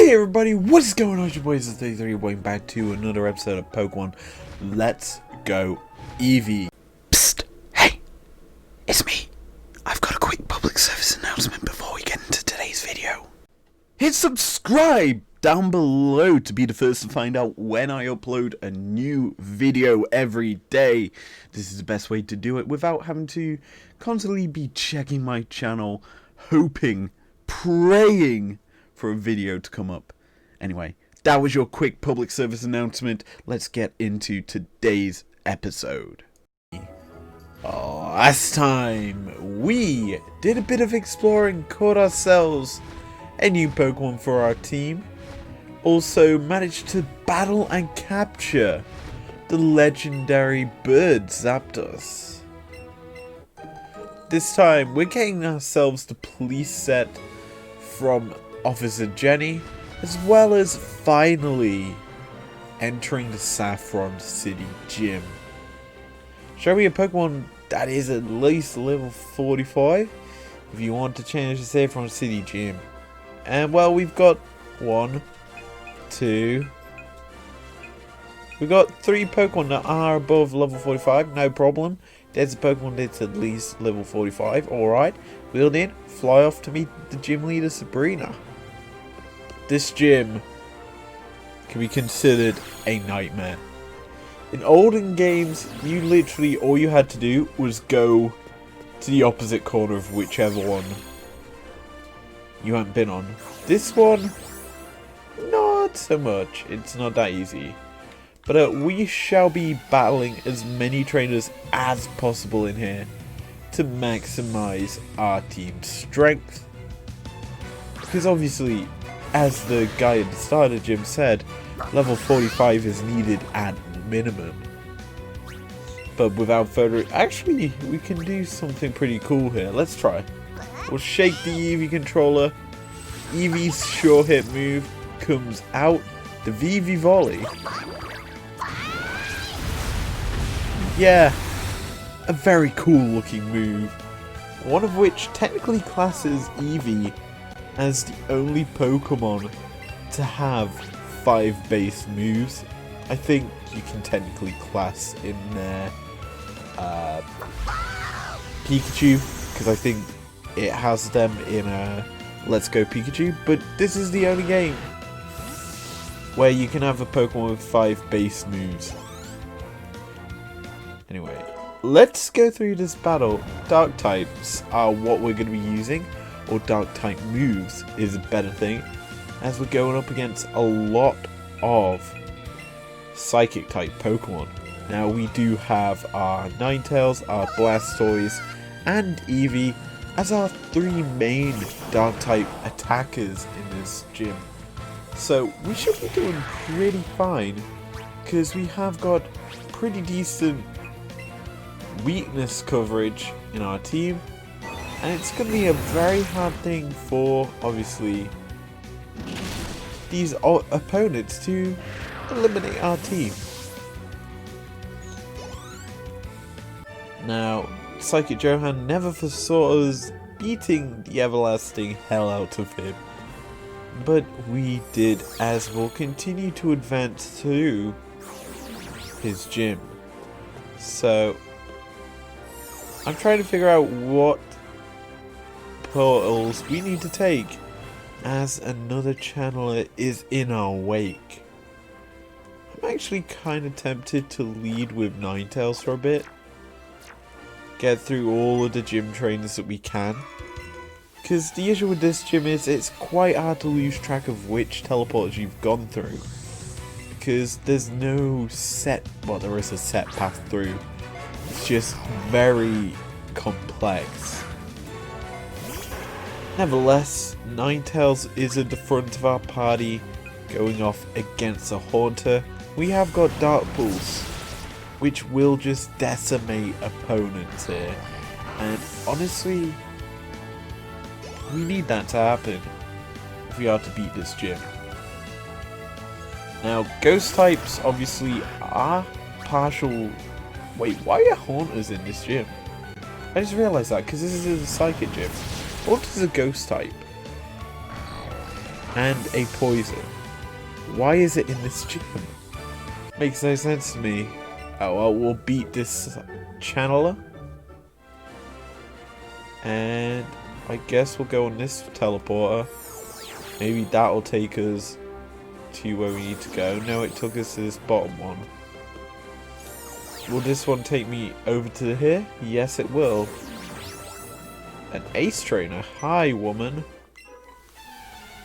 Hey everybody, what is going on? It's your boys, it's 33, welcome back to another episode of Pokemon Let's Go Eevee. Psst, hey, it's me. I've got a quick public service announcement before we get into today's video. Hit subscribe down below to be the first to find out when I upload a new video every day. This is the best way to do it without having to constantly be checking my channel, hoping, praying for a video to come up. Anyway, that was your quick public service announcement. Let's get into today's episode. Last time we did a bit of exploring, caught ourselves a new Pokemon for our team. Also managed to battle and capture the legendary bird Zapdos. This time we're getting ourselves the police set from Officer Jenny, as well as finally entering the Saffron City Gym. Show me a Pokemon that is at least level 45 if you want to change the Saffron City Gym. And well, we've got 1, 2, we've got 3 Pokemon that are above level 45, no problem. There's a Pokemon that's at least level 45, alright. Wheeled in, fly off to meet the gym leader Sabrina. This gym can be considered a nightmare. In olden games, you literally, all you had to do was go to the opposite corner of whichever one you hadn't been on. This one, not so much. It's not that easy. But we shall be battling as many trainers as possible in here to maximize our team's strength. Because obviously, as the guy at the start of the gym said, level 45 is needed at minimum. But without further, actually, we can do something pretty cool here. Let's try. We'll shake the Eevee controller. Eevee's sure hit move comes out. The VV volley. Yeah, a very cool looking move. One of which technically classes Eevee as the only Pokemon to have 5 base moves. I think you can technically class in there Pikachu, because I think it has them in Let's Go Pikachu, but this is the only game where you can have a Pokemon with 5 base moves. Anyway, let's go through this battle. Dark types are what we're going to be using, or dark type moves is a better thing, as we're going up against a lot of psychic type Pokemon. Now we do have our Ninetales, our Blastoise, and Eevee as our 3 main dark type attackers in this gym. So we should be doing pretty fine, because we have got pretty decent weakness coverage in our team, and it's going to be a very hard thing for, obviously, these opponents to eliminate our team. Now, Psychic Johan never foresaw us beating the everlasting hell out of him, but we did, as we'll continue to advance through his gym. So I'm trying to figure out what portals we need to take, as another channeler is in our wake. I'm actually kind of tempted to lead with Ninetales for a bit. Get through all of the gym trainers that we can. Because the issue with this gym is it's quite hard to lose track of which teleporters you've gone through. Because there's no set, well, there is a set path through. It's just very complex. Nevertheless, Ninetales is at the front of our party, going off against a Haunter. We have got Dark Pulse, which will just decimate opponents here. And honestly, we need that to happen if we are to beat this gym. Now, Ghost types obviously are partial. Wait, why are Haunters in this gym? I just realised that because this is a Psychic gym. What is a Ghost type? and a poison. Why is it in this gym? Makes no sense to me. Oh well, we'll beat this channeler. And I guess we'll go on this teleporter. Maybe that'll take us to where we need to go. No, it took us to this bottom one. Will this one take me over to here? Yes, it will. An ace trainer. Hi, woman.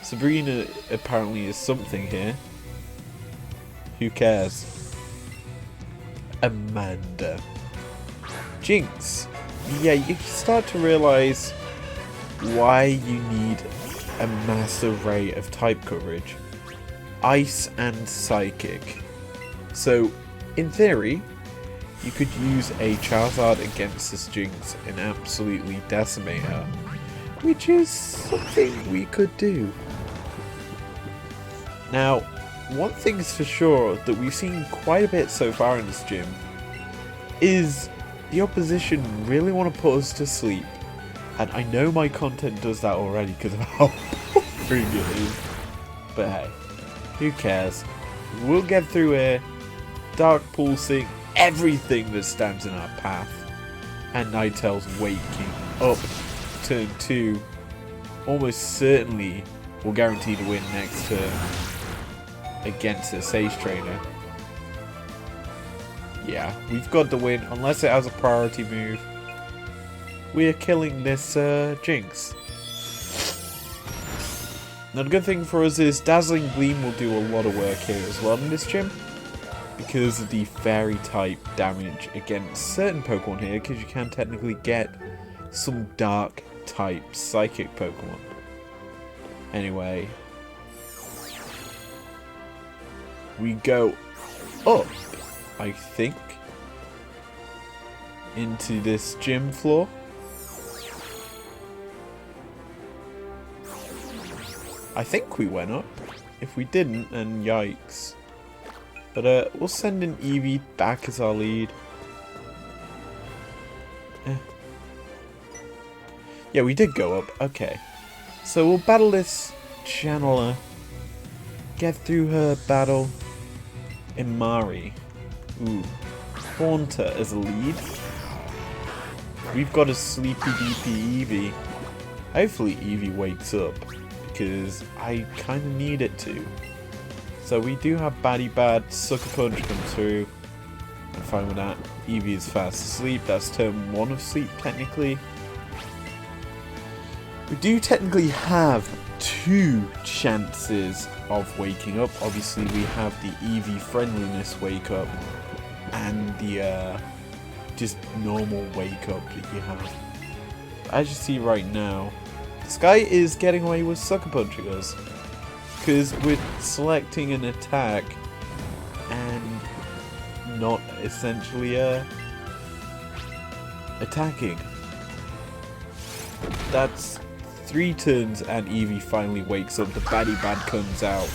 Sabrina apparently is something here. Who cares? Amanda. Jinx. Yeah, you start to realize why you need a mass array of type coverage. Ice and Psychic. So, in theory, you could use a Charizard against this Jinx and absolutely decimate her. Which is something we could do. Now, one thing's for sure that we've seen quite a bit so far in this gym is the opposition really want to put us to sleep. And I know my content does that already because of how boring it is. But hey, who cares? We'll get through here. Dark pulsing everything that stands in our path. And Ninetales waking up. Turn 2. Almost certainly will guarantee to win next turn against a Sage Trainer. Yeah, we've got the win unless it has a priority move. We are killing this Jinx. Now the good thing for us is Dazzling Gleam will do a lot of work here as well in this gym. Because of the fairy type damage against certain Pokemon here, because you can technically get some dark type psychic Pokemon. Anyway, we go up, I think, into this gym floor. I think we went up. If we didn't, then yikes. But we'll send in Eevee back as our lead. Yeah, we did go up. Okay. So we'll battle this channeler. Get through her battle. Imari. Ooh. Haunter as a lead. We've got a sleepy DP Eevee. Hopefully Eevee wakes up. Because I kind of need it to. So we do have Baddie Bad, Sucker Punch come through. I'm fine with that. Eevee is fast asleep. That's turn 1 of sleep technically. We do technically have 2 chances of waking up. Obviously we have the Eevee friendliness wake up and the just normal wake up that you have. As you see right now, this guy is getting away with Sucker Punching us. Because we're selecting an attack and not essentially attacking. That's 3 turns and Eevee finally wakes up. The Baddie Bad comes out.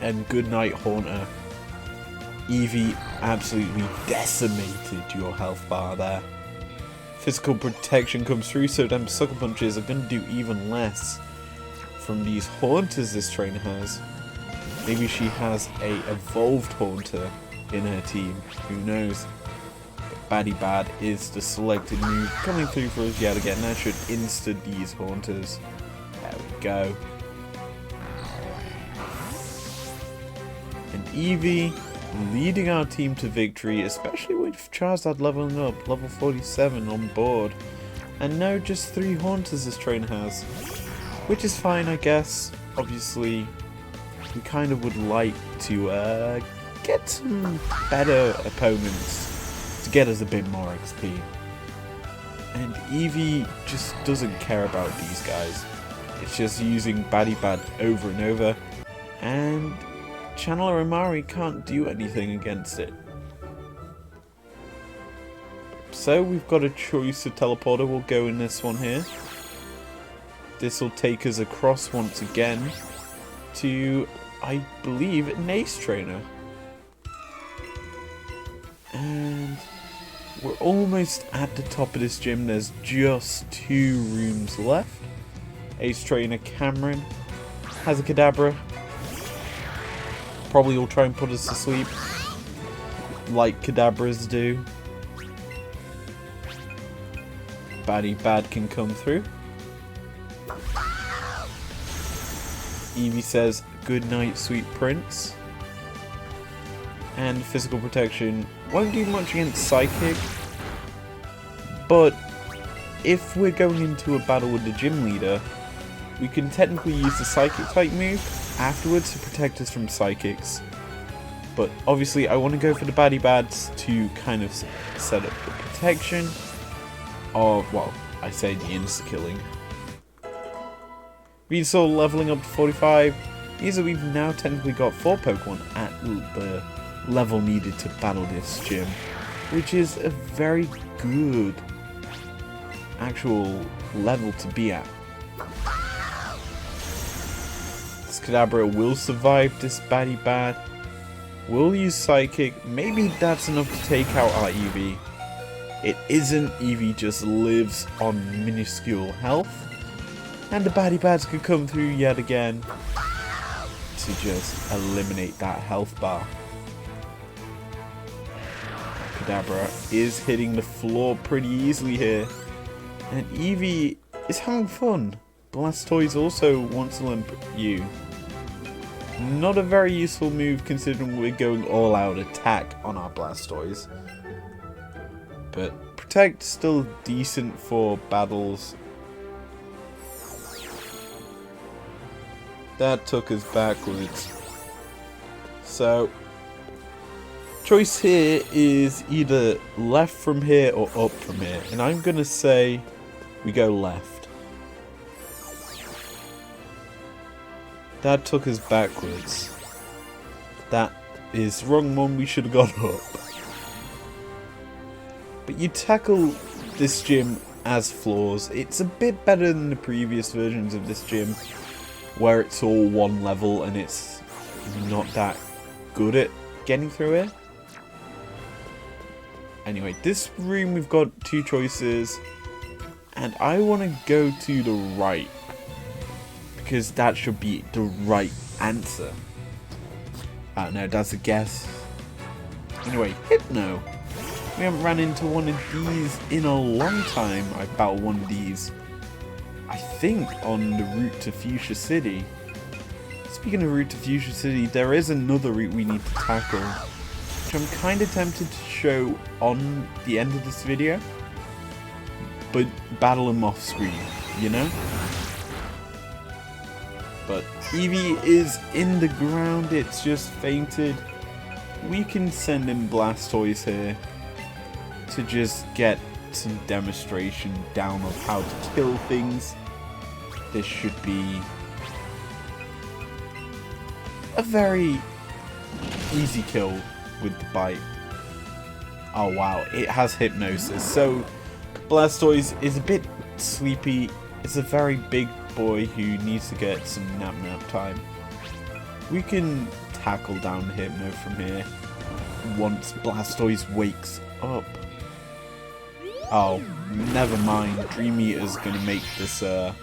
And goodnight Haunter. Eevee absolutely decimated your health bar there. Physical protection comes through, so them Sucker Punches are going to do even less from these Haunters this trainer has. Maybe she has a evolved Haunter in her team. Who knows? Baddie Bad is the selected move coming through for us yet again. That should insta these Haunters. There we go. And Eevee leading our team to victory, especially with Charizard leveling up, level 47 on board. And now just 3 Haunters this trainer has. Which is fine, I guess. Obviously, we kind of would like to get some better opponents to get us a bit more XP. And Eevee just doesn't care about these guys. It's just using Baddie Bad over and over. And Channeler Imari can't do anything against it. So we've got a choice of teleporter. We'll go in this one here. This will take us across once again to, I believe, an Ace Trainer. And we're almost at the top of this gym. There's just 2 rooms left. Ace Trainer Cameron has a Kadabra. Probably will try and put us to sleep, like Kadabras do. Baddie Bad can come through. Eevee says, "Good night, sweet prince." And physical protection won't do much against Psychic, but if we're going into a battle with the gym leader, we can technically use the Psychic type move afterwards to protect us from Psychics. But obviously I want to go for the Baddie Bads to kind of set up the protection of, well, I say the insta-killing. Venusaur leveling up to 45 means that we've now technically got 4 Pokemon at the level needed to battle this gym, which is a very good actual level to be at. This Kadabra will survive this Baddie Bad. We'll use Psychic. Maybe that's enough to take out our Eevee. It isn't. Eevee just lives on minuscule health. And the Baddie Bads could come through yet again to just eliminate that health bar. Kadabra is hitting the floor pretty easily here. And Eevee is having fun. Blastoise also wants to limp you. Not a very useful move considering we're going all out attack on our Blastoise. But Protect still decent for battles. That took us backwards. So, choice here is either left from here or up from here. And I'm going to say we go left. That took us backwards. That is wrong one, we should have gone up. But you tackle this gym as floors. It's a bit better than the previous versions of this gym, where it's all one level and it's not that good at getting through it. Anyway, this room we've got 2 choices, and I want to go to the right, because that should be the right answer. No, that's a guess. Anyway, Hypno. We haven't ran into one of these in a long time. I battled one of these, I think, on the route to Fuchsia City. Speaking of route to Fuchsia City, there is another route we need to tackle, which I'm kind of tempted to show on the end of this video, but battle them off screen, you know? But Eevee is in the ground, it's just fainted. We can send in Blastoise here to just get some demonstration down of how to kill things. This should be a very easy kill with the bite. Oh wow, it has hypnosis. So Blastoise is a bit sleepy. It's a very big boy who needs to get some nap time. We can tackle down the Hypno from here once Blastoise wakes up. Oh, never mind. Dream Eater's gonna make this an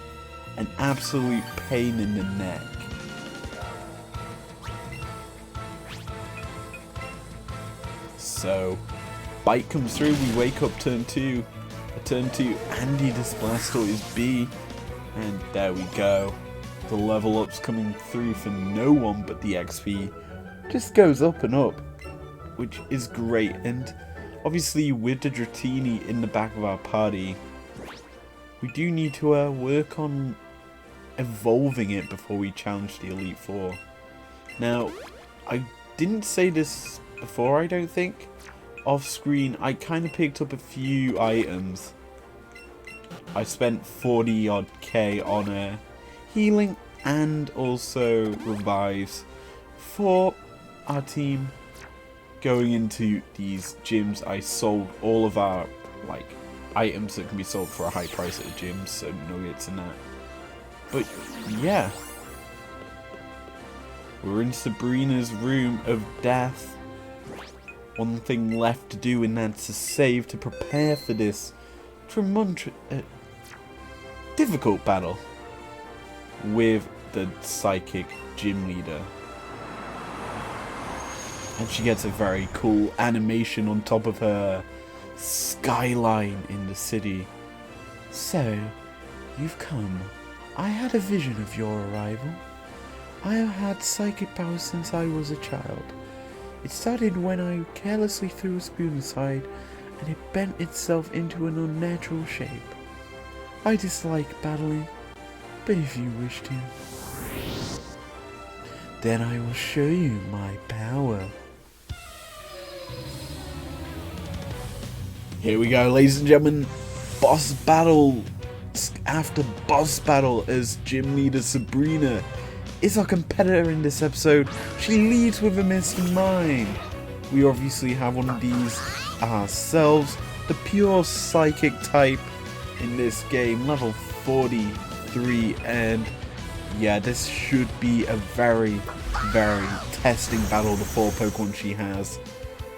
absolute pain in the neck. So, bite comes through, we wake up turn 2. Turn 2, Andy does Blastoise B. And there we go. The level up's coming through for no one, but the XP just goes up and up, which is great. And obviously with the Dratini in the back of our party, we do need to work on evolving it before we challenge the Elite Four. Now, I didn't say this before, I don't think. Off screen, I kind of picked up a few items. I spent 40 odd K on healing and also revives for our team. Going into these gyms, I sold all of our items that can be sold for a high price at the gyms, so nuggets and that. But yeah, we're in Sabrina's room of death. One thing left to do, and that's to save to prepare for this difficult battle with the psychic gym leader. And she gets a very cool animation on top of her skyline in the city. So, you've come. I had a vision of your arrival. I have had psychic powers since I was a child. It started when I carelessly threw a spoon aside and it bent itself into an unnatural shape. I dislike battling, but if you wish to, then I will show you my power. Here we go, ladies and gentlemen. Boss battle after boss battle as gym leader Sabrina is our competitor in this episode. She leads with a Mr. Mime. We obviously have one of these ourselves, the pure psychic type in this game, level 43, and yeah, this should be a very testing battle. The 4 Pokemon she has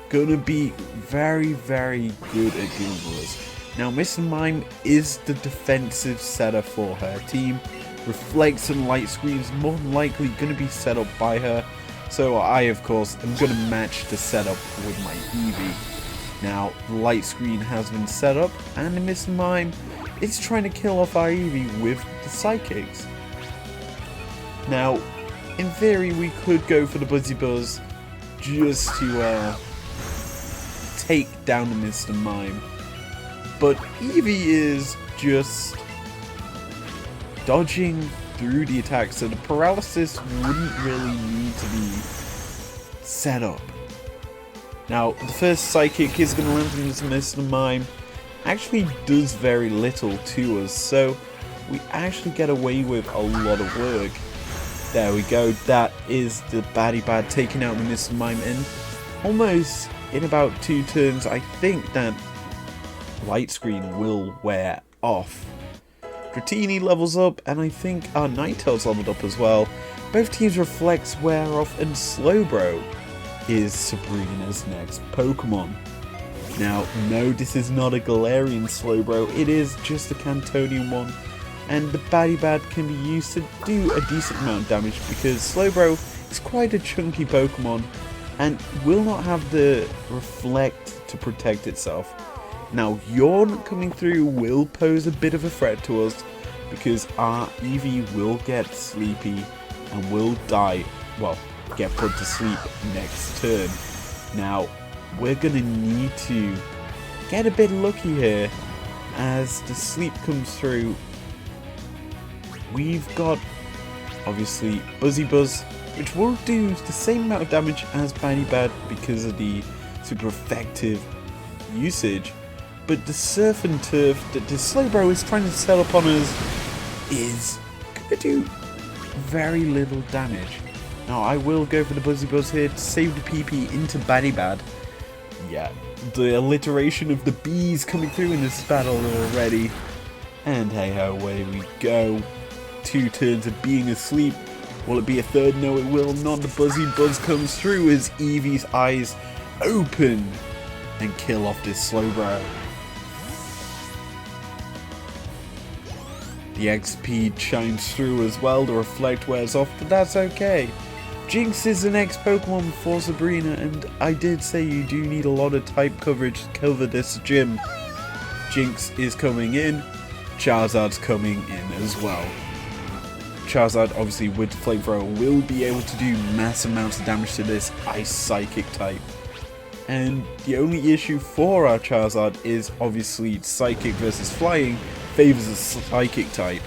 gonna be very good at dealing with us. Now, Mr. Mime is the defensive setter for her team. Reflects and light screens more than likely going to be set up by her, so I of course am going to match the setup with my Eevee. Now, the light screen has been set up and Mr. Mime is trying to kill off our Eevee with the psychics. Now, in theory we could go for the Buzzy Buzz just to take down the Mr. Mime, but Eevee is just dodging through the attack, so the paralysis wouldn't really need to be set up. Now, the first psychic is going to land from this Mr. Mime. Actually does very little to us, so we actually get away with a lot of work. There we go, that is the baddie bad taking out the Mr. Mime, and almost in about 2 turns I think that light screen will wear off. Dratini levels up, and I think our Ninetales leveled up as well. Both teams' reflects wear off, and Slowbro is Sabrina's next Pokemon. Now, no, this is not a Galarian Slowbro, it is just a Cantonian one, and the baddie bad can be used to do a decent amount of damage because Slowbro is quite a chunky Pokemon and will not have the reflect to protect itself. Now, Yawn coming through will pose a bit of a threat to us because our Eevee will get sleepy and will die, well, get put to sleep next turn. Now, we're going to need to get a bit lucky here as the sleep comes through. We've got, obviously, Buzzy Buzz, which will do the same amount of damage as Baddie Bad because of the super effective usage. But the Surf and Turf that the Slowbro is trying to set up on us is going to do very little damage. Now, I will go for the Buzzy Buzz here to save the PP into Baddie Bad. Yeah, the alliteration of the bees coming through in this battle already. And hey ho, away we go. 2 turns of being asleep. Will it be a third? No, it will not. The Buzzy Buzz comes through as Eevee's eyes open and kill off this Slowbro. The XP chimes through as well, the reflect wears off, but that's okay. Jinx is the next Pokemon for Sabrina, and I did say you do need a lot of type coverage to cover this gym. Jinx is coming in, Charizard's coming in as well. Charizard, obviously with Flamethrower, will be able to do mass amounts of damage to this Ice Psychic type. And the only issue for our Charizard is obviously Psychic versus Flying favors a Psychic type,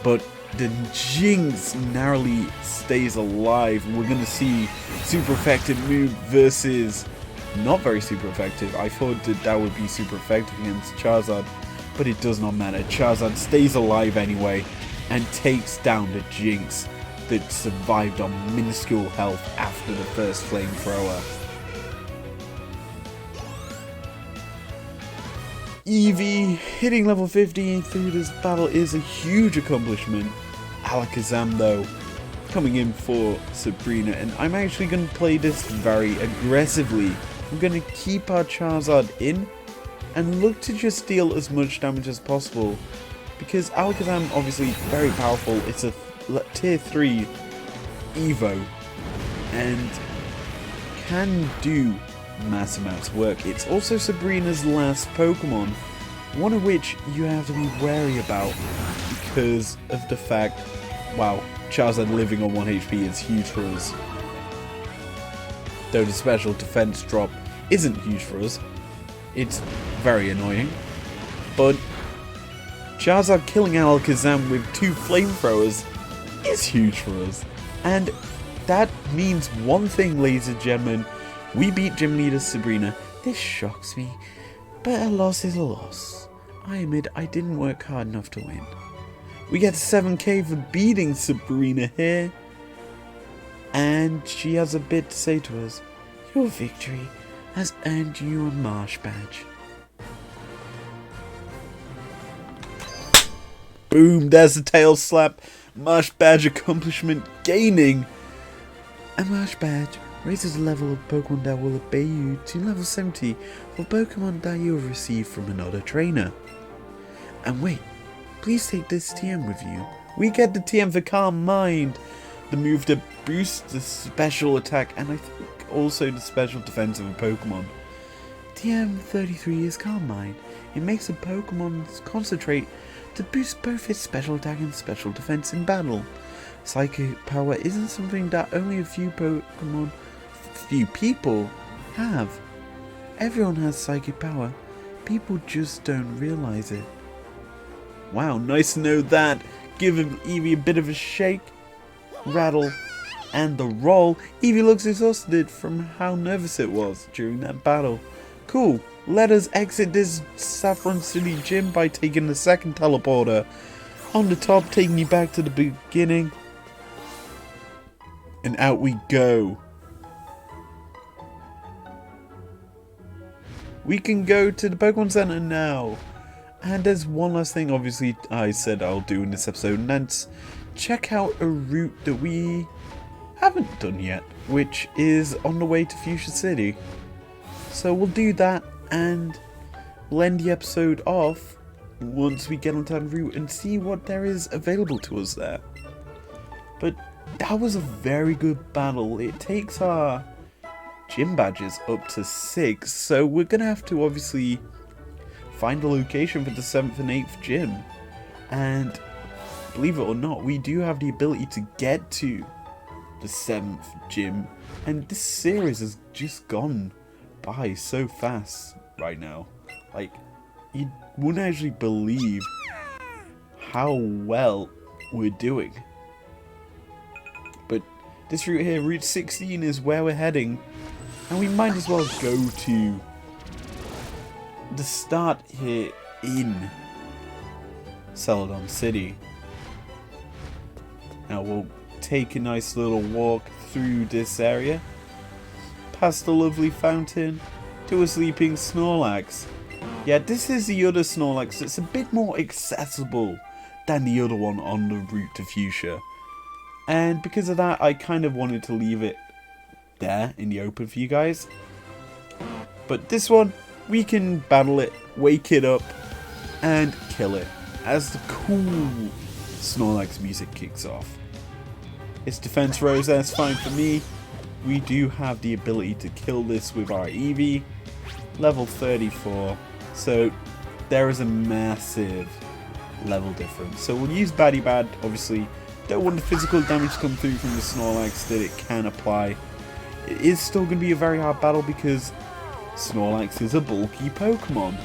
but the Jinx narrowly stays alive. We're going to see super effective move versus not very super effective. I thought that would be super effective against Charizard, but it does not matter. Charizard stays alive anyway and takes down the Jinx that survived on minuscule health after the first Flamethrower. Eevee hitting level 50 through this battle is a huge accomplishment. Alakazam though coming in for Sabrina, and I'm actually going to play this very aggressively. I'm going to keep our Charizard in and look to just deal as much damage as possible because Alakazam obviously very powerful. It's a tier 3 Evo and can do mass amounts of work. It's also Sabrina's last Pokemon, one of which you have to be wary about because of the fact, wow, Charizard living on 1 HP is huge for us. Though the special defense drop isn't huge for us, it's very annoying. But Charizard killing Alakazam with 2 flamethrowers is huge for us. And that means one thing, ladies and gentlemen. We beat Gym Leader Sabrina. This shocks me, but a loss is a loss. I admit I didn't work hard enough to win. We get 7k for beating Sabrina here. And she has a bit to say to us. Your victory has earned you a Marsh badge. Boom, there's the tail slap. Marsh badge accomplishment gaining. A Marsh badge raises the level of Pokemon that will obey you to level 70 for Pokemon that you have received from another trainer. And wait, please take this TM with you. We get the TM for Calm Mind, the move that boosts the special attack and I think also the special defense of a Pokemon. TM33 is Calm Mind. It makes a Pokemon concentrate to boost both its special attack and special defense in battle. Psychic power isn't something that only a few people have. Everyone has psychic power. People just don't realize it. Wow, nice to know that. Give Eevee a bit of a shake, rattle, and the roll. Eevee looks exhausted from how nervous it was during that battle. Cool. Let us exit this Saffron City gym by taking the second teleporter. On the top, taking you back to the beginning. And out we go. We can go to the Pokemon Center now. And there's one last thing, obviously, I said I'll do in this episode, and that's check out a route that we haven't done yet, which is on the way to Fuchsia City. So we'll do that, and we'll end the episode off once we get onto that route and see what there is available to us there. But that was a very good battle. It takes our gym badges up to 6, so we're gonna have to obviously find a location for the 7th and 8th gym. And believe it or not, we do have the ability to get to the 7th gym, and this series has just gone by so fast right now. Like, you wouldn't actually believe how well we're doing. But this route here, Route 16, is where we're heading, and we might as well go to the start here in Celadon City. Now we'll take a nice little walk through this area, past the lovely fountain, to a sleeping Snorlax. Yeah, this is the other Snorlax that's a bit more accessible than the other one on the route to Fuchsia. And because of that, I kind of wanted to leave it there in the open for you guys. But this one, we can battle it, wake it up, and kill it as the cool Snorlax music kicks off. Its defense rose, that's fine for me. We do have the ability to kill this with our Eevee, level 34, so there is a massive level difference. So we'll use Baddie Bad, obviously. Don't want the physical damage to come through from the Snorlax that it can apply. It is still going to be a very hard battle because Snorlax is a bulky Pokemon.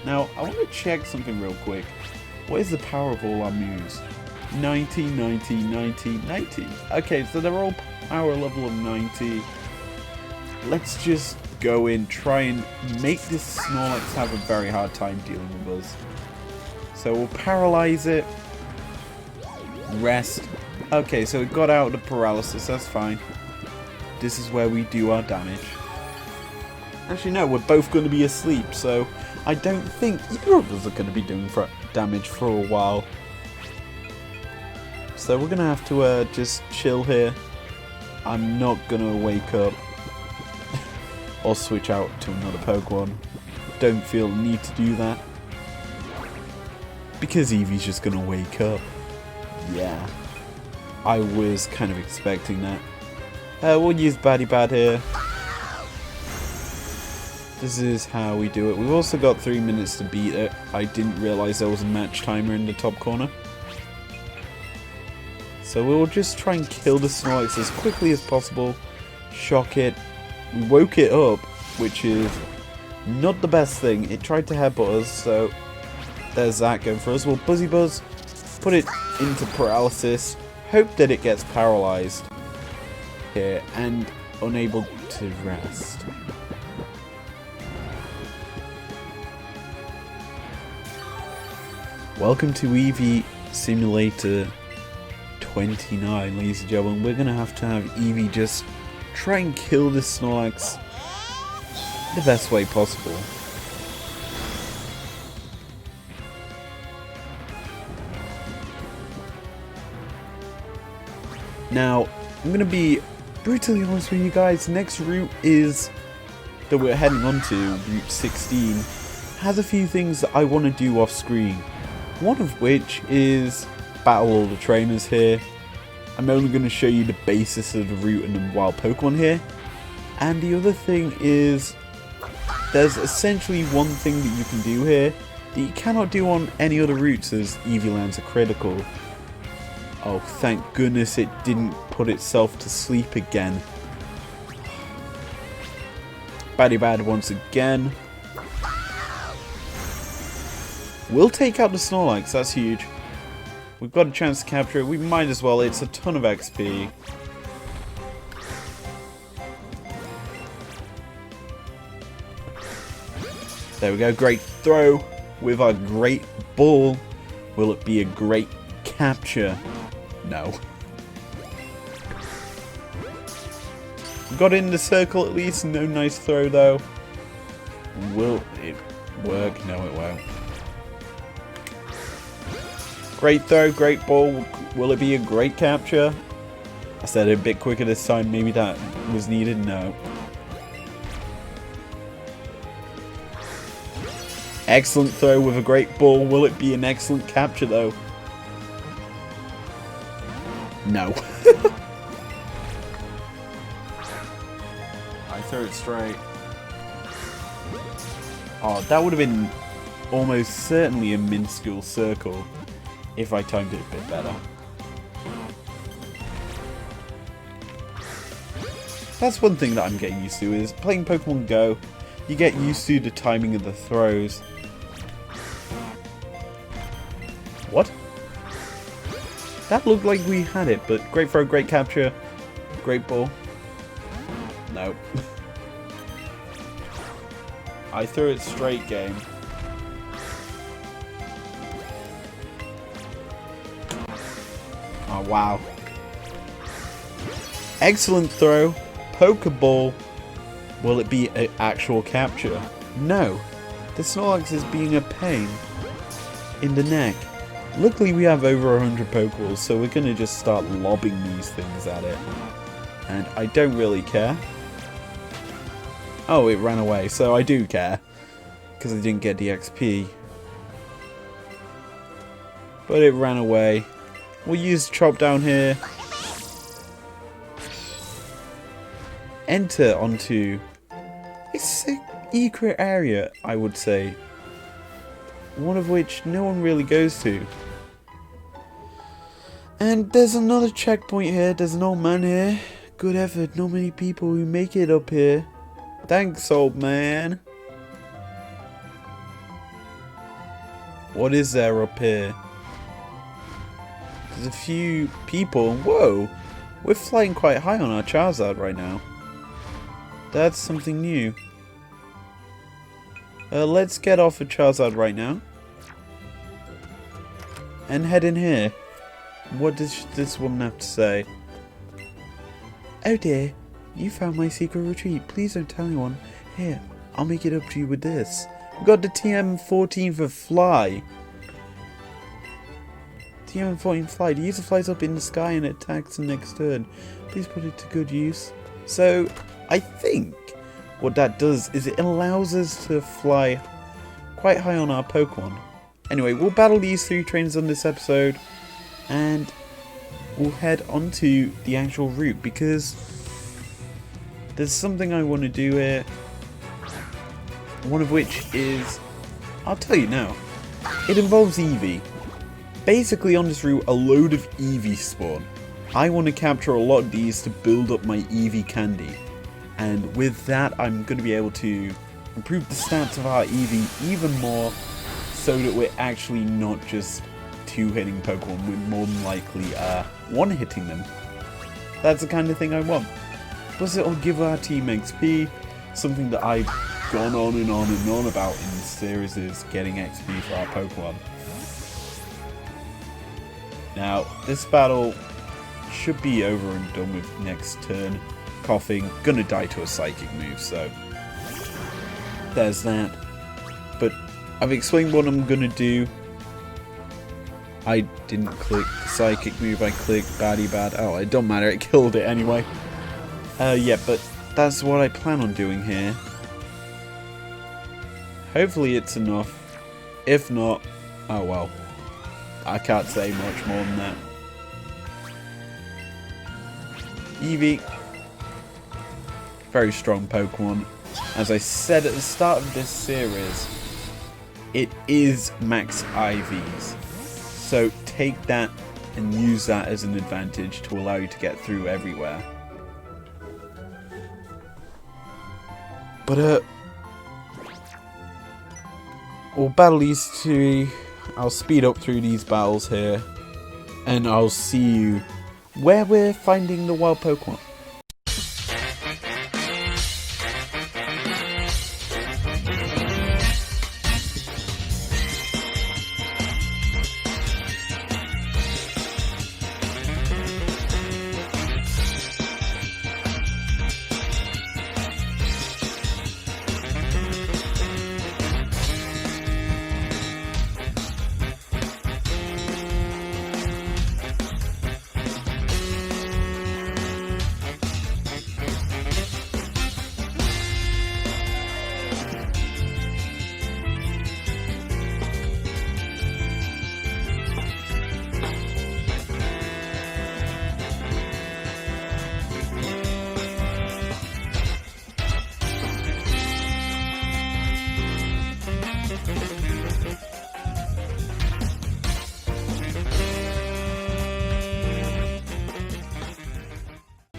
Now, I want to check something real quick. What is the power of all our moves? 90, 90, 90, 90. Okay, so they're all power level of 90. Let's just go in, try and make this Snorlax have a very hard time dealing with us. So we'll paralyze it. Rest. Okay, so it got out of the paralysis, that's fine. This is where we do our damage. Actually, no, we're both going to be asleep, so I don't think either of us are going to be doing damage for a while. So we're going to have to just chill here. I'm not going to wake up or switch out to another Pokemon. Don't feel the need to do that. Because Eevee's just going to wake up. Yeah. I was kind of expecting that. We'll use Baddie Bad here. This is how we do it. We've also got 3 minutes to beat it. I didn't realise there was a match timer in the top corner. So we'll just try and kill the Snorlax as quickly as possible. Shock it. We woke it up, which is not the best thing. It tried to headbutt us, so there's that going for us. We'll Buzzy Buzz, put it into paralysis, hope that it gets paralyzed here and unable to rest. Welcome to Eevee Simulator 29, ladies and gentlemen. We're going to have Eevee just try and kill this Snorlax the best way possible. Now, I'm going to be brutally honest with you guys. Next route is that we're heading on to, Route 16, has a few things that I want to do off screen. One of which is battle all the trainers here. I'm only going to show you the basis of the route and the wild Pokemon here. And the other thing is, there's essentially one thing that you can do here that you cannot do on any other routes as Eevee lands are critical. Oh, thank goodness it didn't put itself to sleep again. Baddie Bad once again. We'll take out the Snorlax, that's huge. We've got a chance to capture it, we might as well, it's a ton of XP. There we go, great throw with our great ball. Will it be a great capture? No. Got in the circle at least, no nice throw though. Will it work? No, it won't. Great throw, great ball. Will it be a great capture? I said it a bit quicker this time, maybe that was needed, no. Excellent throw with a great ball. Will it be an excellent capture though? No. I throw it straight. Oh, that would have been almost certainly a minuscule circle if I timed it a bit better. That's one thing that I'm getting used to, is playing Pokemon Go, you get used to the timing of the throws. What? That looked like we had it, but great throw, great capture, great ball. No. I threw it straight, game. Oh, wow. Excellent throw. Pokeball. Will it be an actual capture? No. The Snorlax is being a pain in the neck. Luckily we have over 100 Pokeballs, so we're going to just start lobbing these things at it. And I don't really care. Oh, it ran away, so I do care. Because I didn't get the XP. But it ran away. We'll use Chop Down here. Enter onto a secret area, I would say. One of which no one really goes to. And there's another checkpoint here. There's an old man here. Good effort. Not many people who make it up here. Thanks, old man. What is there up here? There's a few people. Whoa! We're flying quite high on our Charizard right now. That's something new. Let's get off of Charizard right now. And head in here. What does this woman have to say? Oh dear, you found my secret retreat. Please don't tell anyone. Here, I'll make it up to you with this. We got the TM14 for Fly. TM14 Fly. The user flies up in the sky and attacks the next turn. Please put it to good use. So, I think what that does is it allows us to fly quite high on our Pokemon. Anyway, we'll battle these 3 trainers on this episode, and we'll head onto the actual route, because there's something I want to do here. One of which is, I'll tell you now, it involves Eevee. Basically on this route, a load of Eevee spawn. I want to capture a lot of these to build up my Eevee candy. And with that, I'm going to be able to improve the stats of our Eevee even more, so that we're actually not just two-hitting Pokemon, we're more than likely one-hitting them. That's the kind of thing I want. Plus it'll give our team XP, something that I've gone on and on and on about in this series is getting XP for our Pokemon. Now, this battle should be over and done with next turn. Coughing, gonna die to a Psychic move, so there's that. But I've explained what I'm gonna do. I didn't click the Psychic move, I clicked Baddie Bad. Oh, it don't matter, it killed it anyway. Yeah, but that's what I plan on doing here. Hopefully it's enough. If not, oh well. I can't say much more than that. Eevee. Very strong Pokemon. As I said at the start of this series, it is max IVs. So take that and use that as an advantage to allow you to get through everywhere. But we'll battle these two. I'll speed up through these battles here, and I'll see you where we're finding the wild Pokemon.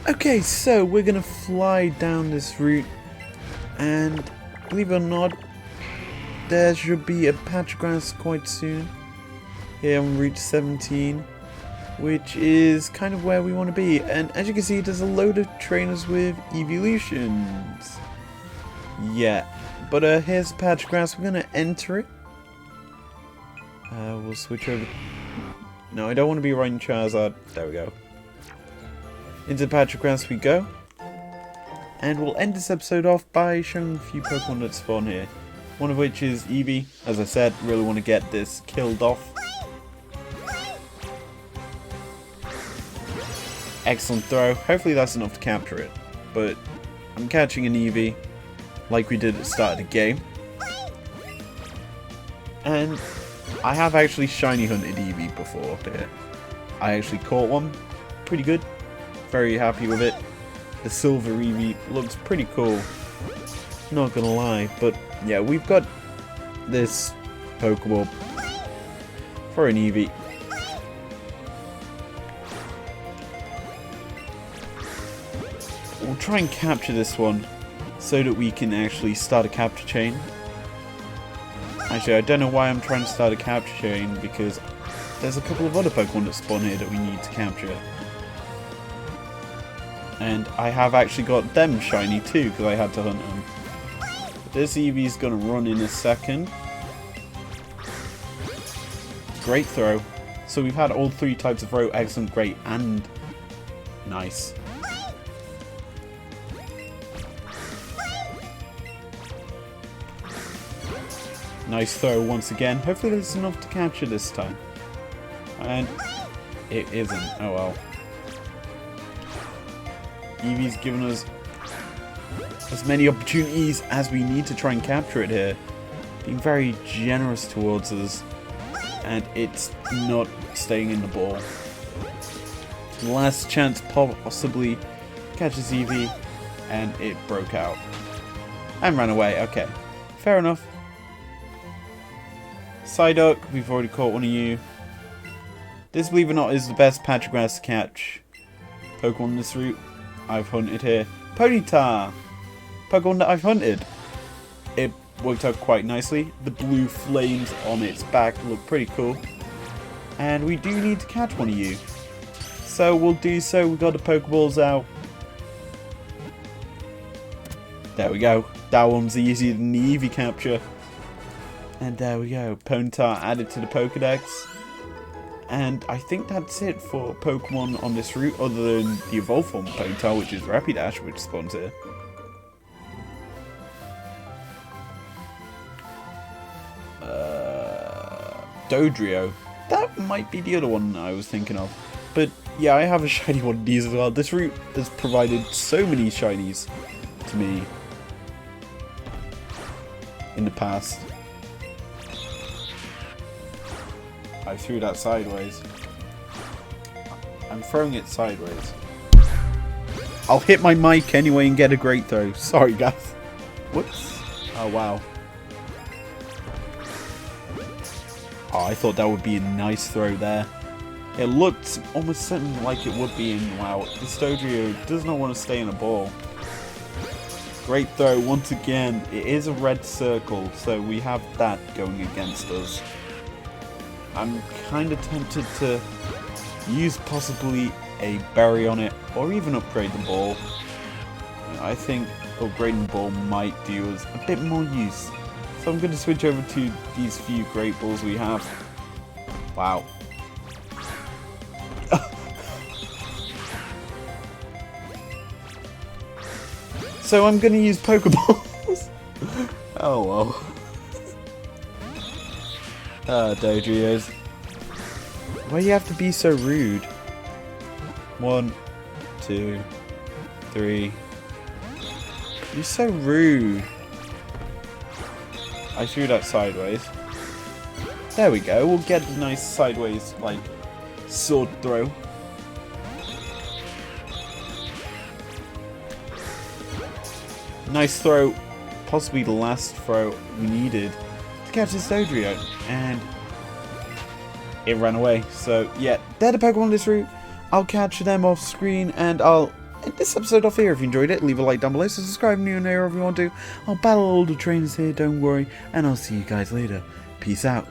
Okay, so we're gonna fly down this route, and believe it or not, there should be a patch of grass quite soon. Here on Route 17, which is kind of where we want to be. And as you can see, there's a load of trainers with evolutions. Yeah, but here's the patch of grass. We're gonna enter it. We'll switch over. No, I don't want to be riding Charizard. There we go. Into the patch of grass we go. And we'll end this episode off by showing a few Pokemon that spawn here. One of which is Eevee. As I said, really want to get this killed off. Excellent throw. Hopefully that's enough to capture it. But I'm catching an Eevee, like we did at the start of the game. And I have actually shiny hunted Eevee before here. I actually caught one. Pretty good. Very happy with it. The silver Eevee looks pretty cool, not gonna lie. But yeah, we've got this Pokeball for an Eevee. We'll try and capture this one so that we can actually start a capture chain. Actually, I don't know why I'm trying to start a capture chain, because there's a couple of other Pokemon that spawn here that we need to capture. And I have actually got them shiny too, because I had to hunt them. This Eevee's going to run in a second. Great throw. So we've had all three types of throw. Excellent, great, and nice. Nice throw once again. Hopefully there's enough to capture this time. And it isn't. Oh well. Eevee's given us as many opportunities as we need to try and capture it here. Being very generous towards us, and it's not staying in the ball. Last chance possibly. Catches Eevee, and it broke out. And ran away. Okay. Fair enough. Psyduck, we've already caught one of you. This, believe it or not, is the best patch of grass to catch Pokemon on this route I've hunted here. Ponyta! Pokemon that I've hunted. It worked out quite nicely. The blue flames on its back look pretty cool. And we do need to catch one of you. So we'll do so. We've got the Pokeballs out. There we go. That one's easier than the Eevee capture. And there we go. Ponyta added to the Pokedex. And I think that's it for Pokemon on this route, other than the evolved form of Ponyta, which is Rapidash, which spawns here. Dodrio. That might be the other one I was thinking of. But yeah, I have a shiny one of these as well. This route has provided so many shinies to me in the past. I threw that sideways. I'm throwing it sideways. I'll hit my mic anyway and get a great throw. Sorry, guys. Whoops. Oh, wow. Oh, I thought that would be a nice throw there. It looked almost something like it would be, and wow, this Dodrio does not want to stay in a ball. Great throw once again. It is a red circle, so we have that going against us. I'm kind of tempted to use possibly a berry on it, or even upgrade the ball. I think upgrading the ball might do us a bit more use. So I'm going to switch over to these few great balls we have. Wow. So I'm going to use Pokeballs. Oh well. Dodrios. Why do you have to be so rude? 1, 2, 3. You're so rude. I threw that sideways. There we go. We'll get a nice sideways, like, sword throw. Nice throw. Possibly the last throw we needed to catch this Dodrio. And it ran away. So, yeah, they're the Pokemon on this route. I'll catch them off screen, and I'll end this episode off here. If you enjoyed it, leave a like down below, so subscribe new and here if you want to. I'll battle all the trainers here, don't worry, and I'll see you guys later. Peace out.